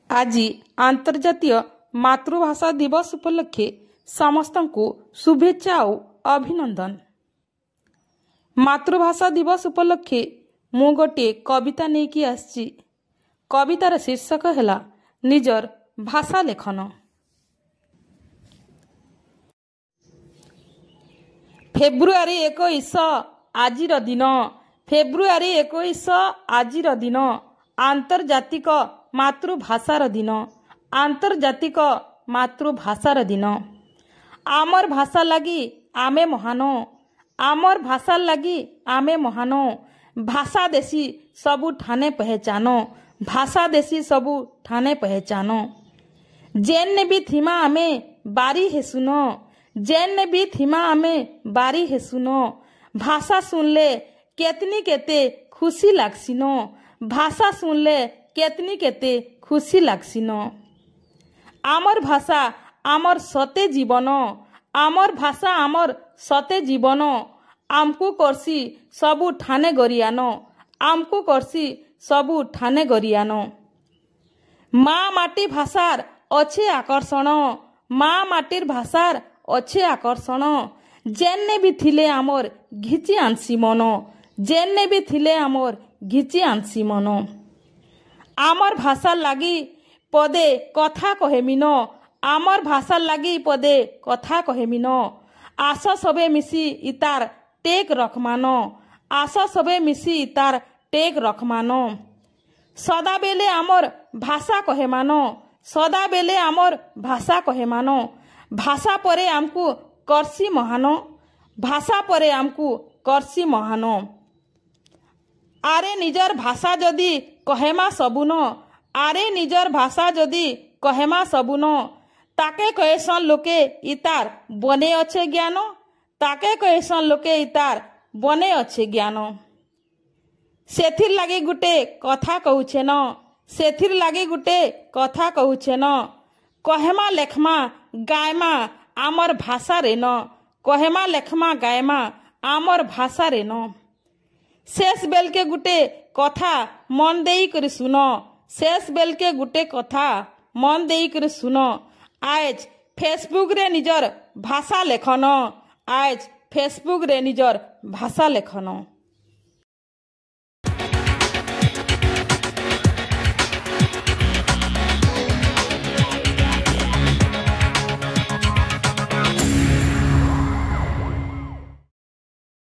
आज आंतर्जातीय मातृभाषा दिवस उपलक्षे समस्त को शुभेच्छा और अभिनंदन। मातृभाषा दिवस उपलक्षे मु गोटे कविता नहीं आसी। कवितार शीर्षक है निजर भाषा लेखन। फेब्रुआरी 21 आजिर दिन, फेब्रुआरी 21 आजिर दिन आंतर्जातिक मातृभाषार दिन, आंतर्जातिक मातृभाषार दिन। आमर भाषा लगी आमे महान, आमर भाषा लगी आमे महान। भाषा देशी सबू ठाने पहचानो, भाषा देशी सबू ठाने पहचानो। जेन भी थीमा आमे बारी है सुनो, जेन भी थीमा आमे बारी है सुनो। भाषा सुनले केतनी केते खुशी लागसिनो, भाषा सुनले केतनी केते खुशी लागसिनो। आमर भाषा आमर सते जीवन, आमर भाषा आमर सते जीवन। आमको करसी सबू ठाने गरियानो, आमको करसी सबू ठाने गरियानो। माँ माटी भाषार अच्छे आकर्षण, माँ माटीर भाषार अच्छे आकर्षण। जेने भी थिले आमर घिची आनसी मन, जेने भी थिले आमर घिची आनसी मन। आमर भाषा लगी पदे कथा कहेमिन, आमर भाषा लगी पदे कथा कहेमिन। आस सबे मिसी इतार टेक रखमान, आस सबे मिसी इतार टेक रखमान। सदा बेले आमर भाषा कहेमान, सदा बेले आमर भाषा कहेमान। भाषा परे आमको करसी महान, भाषा परे आमको करसी महान। आरे निजर भाषा जदि कहेमा सबुन, आरे निजर भाषा जदि कहेमा सबुन। ताके कहेसन लोके इतार बने अच्छे ज्ञान, ताके कहेसन लोके इतार बने अच्छे ज्ञान। सेथिर लागी गुटे कथा कहूछे न, सेथिर लागी गुटे कथा कहूछे न। कहेमा लेखमा गायमा आमर भाषा रे न, कहेमा लेखमा गायमा आमर भाषा रे न। शेष बेल के गुटे कथा मन देई कर सुनो, शेष बेल के गुटे कथा मन देई कर सुनो। आज फेसबुक रे निजर भाषा लेखन, आज फेसबुक रे निजर भाषा लेखन।